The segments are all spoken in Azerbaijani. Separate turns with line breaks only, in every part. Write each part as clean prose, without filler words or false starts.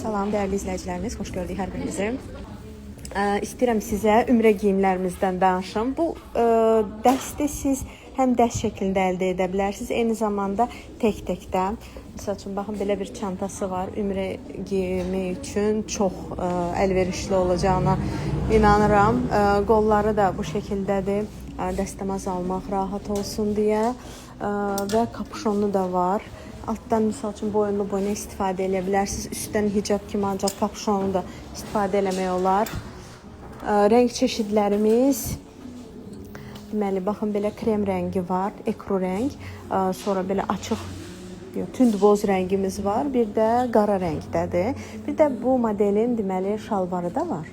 Salam dəyərli izləyicilərimiz, xoş gördük hər birinizi. İstəyirəm sizə ümrə geyimlərimizdən danışım. Bu dəsti siz həm dəst şəklində əldə edə bilərsiniz, eyni zamanda tək-təkdə. Məsəl üçün, baxın, belə bir çantası var. Ümrə geyimi üçün çox əlverişli olacağına inanıram. Qolları da bu şəkildədir. Dəstəmaz almaq rahat olsun deyə və kapuşonu da var. Altdan misal üçün boyunlu boyuna istifadə edə bilərsiniz. Üstdən hicab kimi ancaq kapuşonu da istifadə eləmək olar. Rəng çeşidlərimiz, deməli, baxın, belə krem rəngi var, ekru rəng. Sonra belə açıq, tünd boz rəngimiz var. Bir də qara rəngdədir. Bir də bu modelin, deməli, şalvarı da var.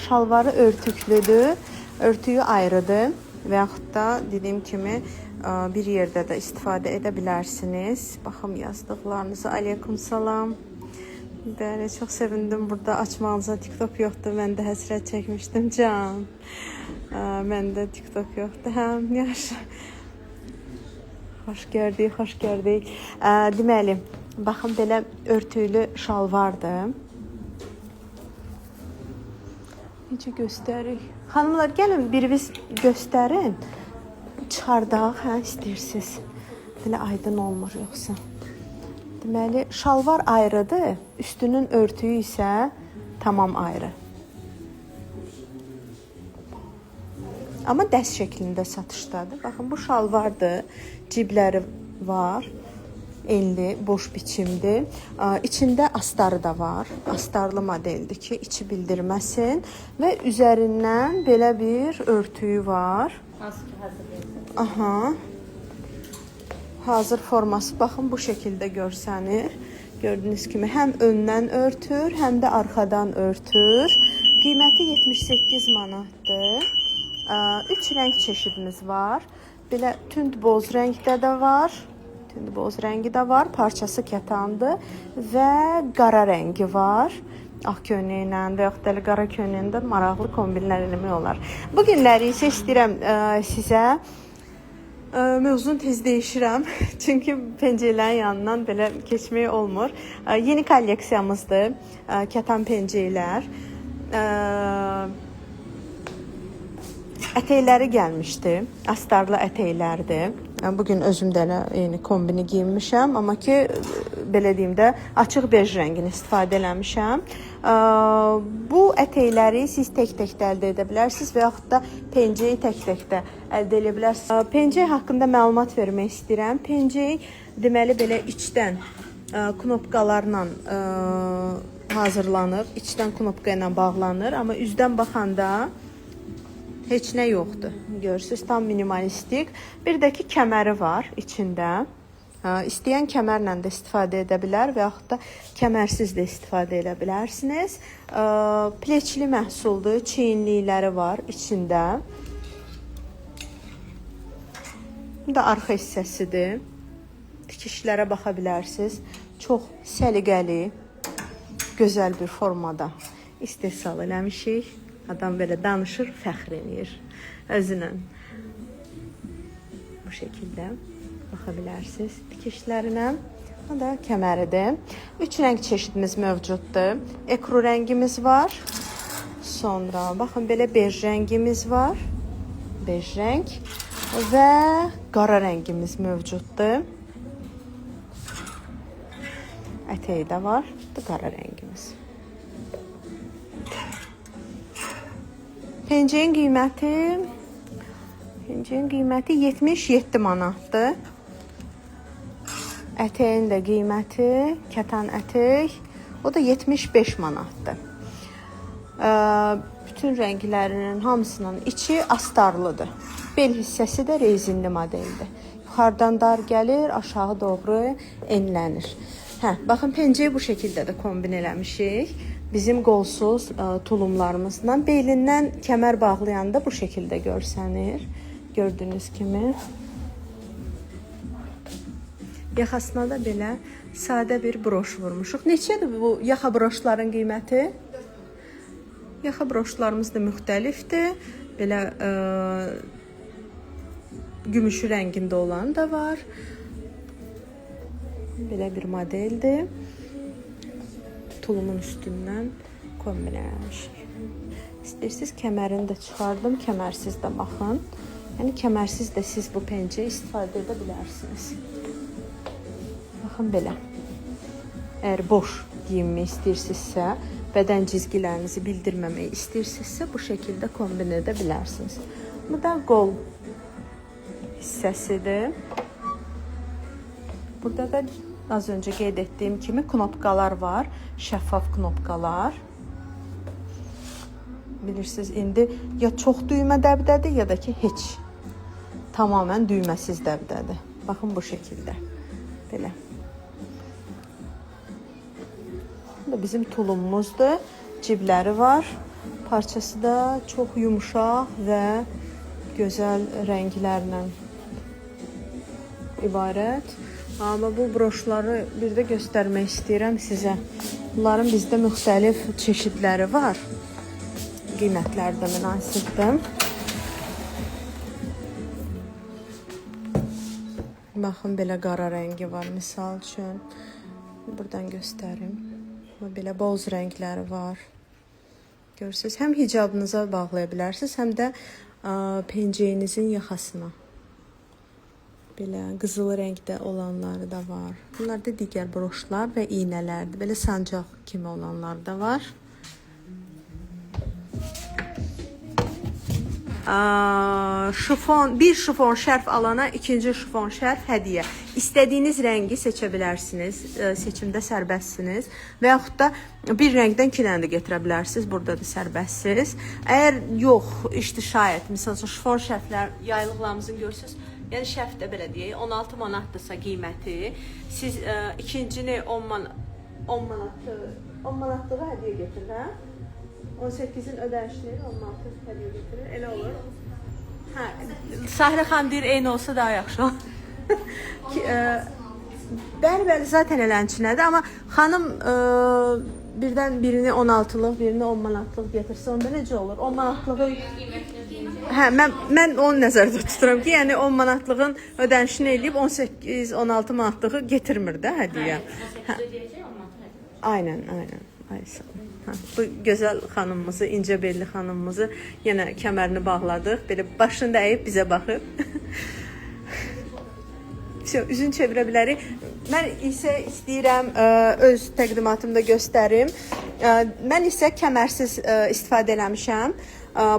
Şalvarı örtüklüdür. Örtüyü ayrıdır. Və yaxud da dediyim kimi bir yerdə də istifadə edə bilərsiniz. Baxım yazdıqlarınızı. Aleyküm salam. Bəli, çox sevindim burada açmağınıza. TikTok yoxdur. Mən də həsrət çəkmişdim can. Məndə TikTok yoxdur. Həm, yaxşı. Xoş gördük. Deməli, baxın, belə örtüylü şalvardır. Necə göstərik? Xanımlar, gəlin biriniz göstərin. Çıxardaq, hə, istəyirsiniz. Belə aydın olmur yoxsa. Deməli, şalvar ayrıdır, üstünün örtüyü isə tamam ayrı. Amma dəst şəklində satışdadır. Baxın, bu şalvardır, cibləri var. Enli, boş biçimdir. İçində astarı da var. Astarlı modeldir ki, içi bildirməsin. Və üzərindən belə bir örtüyü var. Aha. Hazır forması, baxın, bu şəkildə görsənir. Gördüyünüz kimi, həm öndən örtür, həm də arxadan örtür. Qiyməti 78 manatdır. 3 rəng çeşidimiz var. Belə tünd boz rəngdə də var. Tünd boz rəngi də var, parçası kətandır və qara rəngi var. Ağ köynəyi ilə və yaxud da qara köynəyi ilə maraqlı kombinlər eləmək olar. Bu günləri isə istəyirəm sizə mövzunu tez dəyişirəm. Çünki pencəklərin yanından belə keçmək olmur. Yeni kolleksiyamızdır. Kətan pencəklər. Ətəkləri gəlmişdi. Astarlı ətəklərdir. Bugün özüm də eyni kombini giyinmişəm, amma ki, belə deyim də, açıq bej rəngini istifadə eləmişəm. Bu ətəkləri siz tək-təkdə əldə edə bilərsiniz və yaxud da pencəyi tək-təkdə əldə edə bilərsiniz. Pencək haqqında məlumat vermək istəyirəm. Pencək, deməli, belə içdən knopkalarla hazırlanıb, içdən knopka ilə bağlanır, amma üzdən baxanda heç nə yoxdur. Görürsünüz, tam minimalistik. Bir də ki, kəməri var içində. İstəyən kəmərlə də istifadə edə bilər və yaxud da kəmərsiz də istifadə edə bilərsiniz. Pleçli məhsuldur, çiyinlikləri var içində. Bu da arxa hissəsidir. Tikişlərə baxa bilərsiniz. Çox səliqəli, gözəl bir formada istehsal eləmişik. Adam belə danışır, fəxr edir özünə. Bu şəkildə baxa bilərsiniz tikişlərinə. Bu da kəməridir. 3 rəng çeşidimiz mövcuddur. Ekru rəngimiz var. Sonra baxın, belə bej rəngimiz var. Bej rəng və qara rəngimiz mövcuddur. Ətəyi də var. Bu da qara rəngimiz. Pencəyin qiyməti 77 manatdır. Ətəyin də qiyməti, kətan ətək, o da 75 manatdır. Bütün rənglərinin hamısının içi astarlıdır. Bel hissəsi də rezinli modeldir. Yuxarıdan dar gəlir, aşağı doğru enlənir. Baxın, pencəyi bu şəkildə də kombin eləmişik. Bizim qolsuz tulumlarımızla belindən kəmər bağlayanda bu şəkildə görsənir. Gördüyünüz kimi. Yaxasına da belə sadə bir broş vurmuşuq. Neçədir bu yaxa broşların qiyməti? Yaxa broşlarımız da müxtəlifdir. Belə gümüşü rəngində olan da var. Belə bir modeldir. Tulumun üstündən kombin eləmişik. İstəyirsiniz kəmərini də çıxardım, kəmərsiz də baxın. Yəni kəmərsiz də siz bu pencəyi istifadə edə bilərsiniz. Baxın belə. Əgər boş giyinmək istəyirsinizsə, bədən cizgilərinizi bildirməmək istəyirsinizsə, bu şəkildə kombin edə bilərsiniz. Bu da qol hissəsidir. Burada da az öncə qeyd etdiyim kimi knopkalar var, şəffaf knopkalar. Bilirsiniz, indi ya çox düymə dəbdədir, ya da ki, heç. Tamamən düyməsiz dəbdədir. Baxın bu şəkildə. Belə. Bu da bizim tulumumuzdur. Cibləri var. Parçası da çox yumuşaq və gözəl rənglərlə ibarət. Amma bu broşları bir də göstərmək istəyirəm sizə. Bunların bizdə müxtəlif çeşidləri var. Qiymətləri də münasibdir. Baxın, belə qara rəngi var, misal üçün. Buradan göstərim. Belə boz rəngləri var. Görürsünüz, həm hicabınıza bağlaya bilərsiniz, həm də pencəyinizin yaxasına. Belə qızıl rəngdə olanları da var. Bunlar da digər broşlar və iynələrdir. Belə sancaq kimi olanlar da var. Bir şifon şərf alana ikinci şifon şərf hədiyyə. İstədiyiniz rəngi seçə bilərsiniz. Seçimdə sərbəstsiniz. Və yaxud da bir rəngdən iki dənə də gətirə bilərsiniz. Burada da sərbəstsiz. Əgər yox, işte şayət, misal üçün şifon şərflər, yaylıqlarımızın görürsünüz. Yəni şərf də belə deyək, 16 manatdırsa qiyməti, siz ikincini 10 manatlığa hədiyyə getirir, hə? 18-in ödənişləri 16 hədiyyə getirir, elə olur. Hə, Sahirə xanım deyir, eyni olsa daha yaxşı olur. Bəli, zaten elənçinədir, amma xanım birdən birini 16-lıq, birini 10 manatlıq getirsə, onda necə olur? 10 manatlığı... Hə, mən onu nəzərdə tuturam ki, yəni 10 manatlığın ödənişini eləyib 18-16 manatlığı getirmir də hədiyyə. Aynen. Bu gözəl xanımımızı, incə belli xanımımızı yenə kəmərini bağladıq. Belə başını əyib bizə baxıb. Üzünü çevirə bilərik. Mən isə istəyirəm öz təqdimatımda göstərim. Mən isə kəmərsiz istifadə eləmişəm.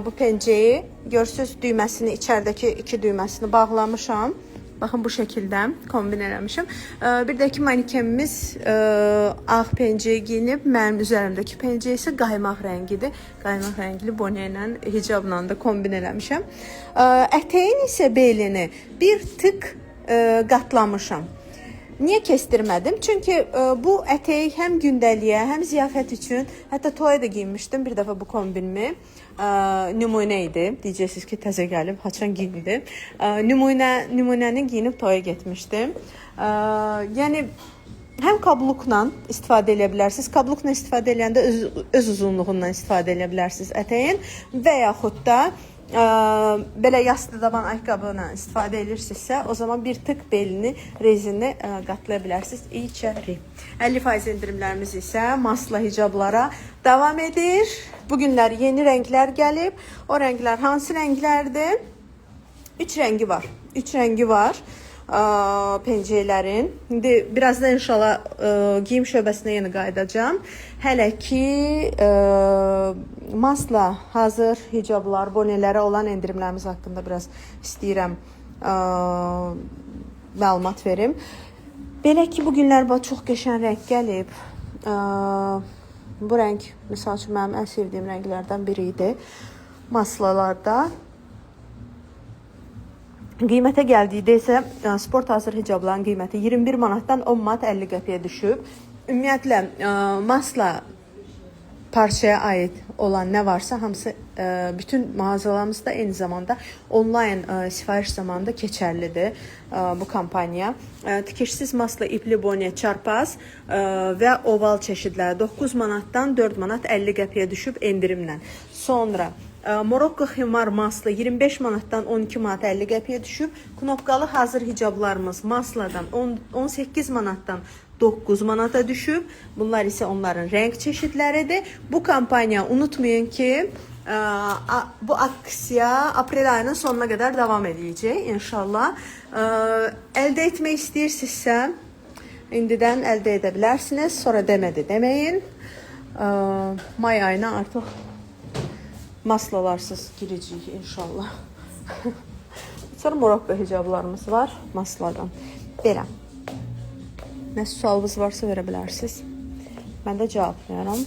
Bu pencəyi görürsünüz, düyməsini, içəridəki iki düyməsini bağlamışam. Baxın, bu şəkildə kombin eləmişim. Bir də ki, manikenimiz ağ pencəyi giyinib, mənim üzərimdəki pencəyi isə qaymaq rəngidir. Qaymaq rəngli bonə ilə, hicabla da kombin eləmişəm. Ətəyin isə belini bir tık qatlamışam. Niyə kestirmədim? Çünki bu ətəyi həm gündəliyə, həm ziyafət üçün, hətta toya da giyinmişdim bir dəfə bu kombinimi. Nümunə idi. Deyəcəksiniz ki, təzə gəlib, haçan giyindi. Nümunəni giyinib toya getmişdim. Yəni, həm kablukla istifadə edə bilərsiniz. Kablukla istifadə edəndə öz uzunluğundan istifadə edə bilərsiniz ətəyin və yaxud da belə yastı daban ayaqqabıyla istifadə edirsinizsə, o zaman bir tık belini, rezini qatlaya bilərsiniz içəri. 50% indirimlərimiz isə masla hicablara davam edir. Bugünlər yeni rənglər gəlib. O rənglər hansı rənglərdir? 3 rəngi var. 3 rəngi var pencəklərin. İndi birazdan inşallah giyim şöbəsinə yenə qayıdacağam. Hələ ki masla hazır hicablar, bonelərə olan endirimlərimiz haqqında biraz istəyirəm məlumat verim. Belə ki, bugünlər çox qəşəng rəng gəlib. Bu rəng, misal üçün, mənim ən sevdiyim rənglərdən biri idi. Maslalarda. Qiymətə gəldikdə isə sport hazır hicabların qiyməti 21 manatdan 10 manat 50 qəpiyə düşüb. Ümumiyyətlə, masla parçaya aid olan nə varsa, hamısı bütün mağazalarımızda eyni zamanda onlayn sifariş zamanında keçərlidir bu kampaniya. Tikişsiz masla ipli bonye çarpaz və oval çeşidləri 9 manatdan 4 manat 50 qəpiyə düşüb endirimlə. Sonra Morokko ximar maslı 25 manatdan 12 manat 50 qəpiyə düşüb. Knopkalı hazır hicablarımız masladan 18 manatdan 9 manata düşüb. Bunlar isə onların renk çeşidləridir. Bu kampanya unutmayın ki, bu aksiya aprel ayının sonuna kadar devam edəcək inşallah. Əldə etmək istəyirsinizsə, indidən əldə edə bilərsiniz. Sonra demədi deməyin. May ayına artıq maslalarsız girəcəyik inşallah. Sonra Morokko hicablarımız var masladan. Belə. Nə sualınız varsa verə bilərsiniz. Mən də cavablayıram.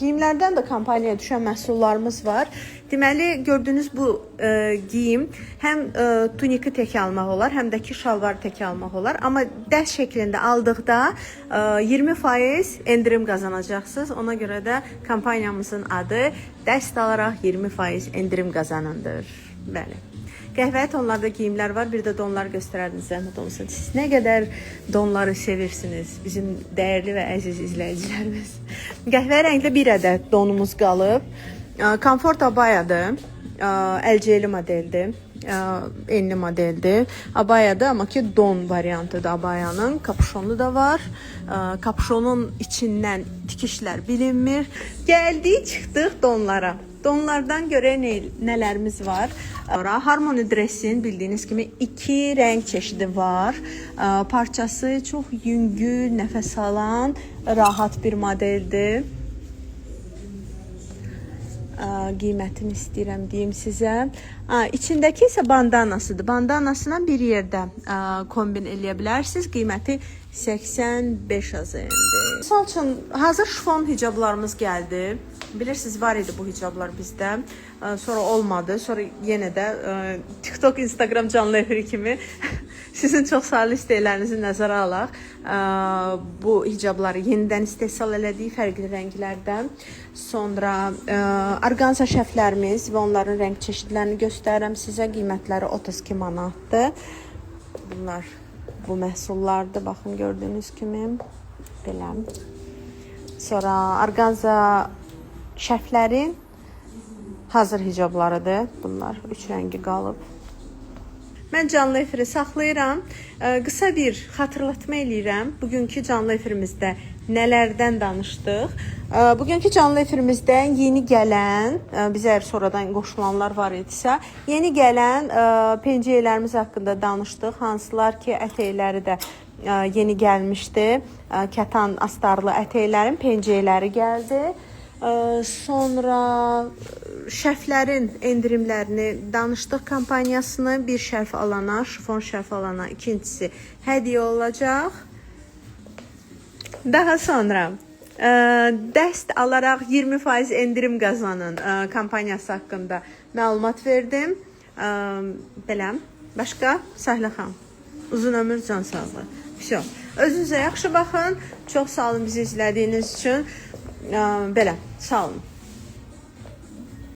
Giyimlərdən də kampaniyaya düşən məhsullarımız var. Deməli, gördüyünüz bu giyim həm tuniki tək almaq olar, həm də ki şalvar tək almaq olar. Amma dəst şəklində aldıqda 20% endirim qazanacaqsınız. Ona görə də kampaniyamızın adı dəst alaraq 20% endirim qazanındır. Bəli. Qəhvəyi tonlarda giyimlər var. Bir də donlar göstərərdiniz, zəhmət olsun. Siz nə qədər donları sevirsiniz, bizim dəyərli və əziz izləyicilərimiz. Qəhvəyi rəngli bir ədəd donumuz qalıb. Komfort abayadır. LC'li modeldir. Enli modeldir. Abayadır, amma ki don variantıdır abayanın. Kapüşonlu da var. Kapüşonun içindən tikişlər bilinmir. Gəldik, çıxdıq donlara. Donlardan görə nələrimiz var? Harmony Dress'in bildiyiniz kimi 2 rəng çeşidi var. Parçası çox yüngül, nəfəs alan, rahat bir modeldir. Qiymətini istəyirəm deyim sizə. İçindəki isə bandanasıdır. Bandanasına bir yerdə kombin eləyə bilərsiniz. Qiyməti 85 AZN-dir. Misal üçün hazır şifon hicablarımız gəldi. Bilirsiniz, var idi bu hicablar bizdə. Sonra olmadı. Sonra yenə də TikTok, Instagram canlı efiri kimi sizin çox sayılı istəklərinizi nəzərə alaq. Bu hicabları yenidən istehsal elədik fərqli rənglərdən. Sonra orqanza şəflərimiz və onların rəng çeşidlərini göstərirəm sizə. Qiymətləri 32 manatdır. Bunlar bu məhsullardır. Baxın, gördüyünüz kimi belə. Sonra orqanza şəflərin hazır hicablarıdır. Bunlar 3 rəngi qalıb. Mən canlı efiri saxlayıram. Qısa bir xatırlatma eləyirəm. Bugünkü canlı efirimizdə nələrdən danışdıq? Bugünkü canlı efirimizdə yeni gələn, bizə əgər sonradan qoşulanlar var idisə, yeni gələn pencəklərimiz haqqında danışdıq. Hansılar ki, ətəkləri də yeni gəlmişdi. Kətan astarlı ətəklərin pencəkləri gəldi. Sonra şərflərin endirimlərini danışdıq kampaniyasını. Bir şərf alana, şifon şərf alana ikincisi hədiyyə olacaq. Daha sonra dəst alaraq 20% endirim qazanın kampaniyası haqqında məlumat verdim. Belə. Başqa? Sahlə xanım. Uzun ömür, can sağlığı. Всё. Özünüzə yaxşı baxın. Çox sağ olun bizi izlədiyiniz üçün. Belə, sağ olun.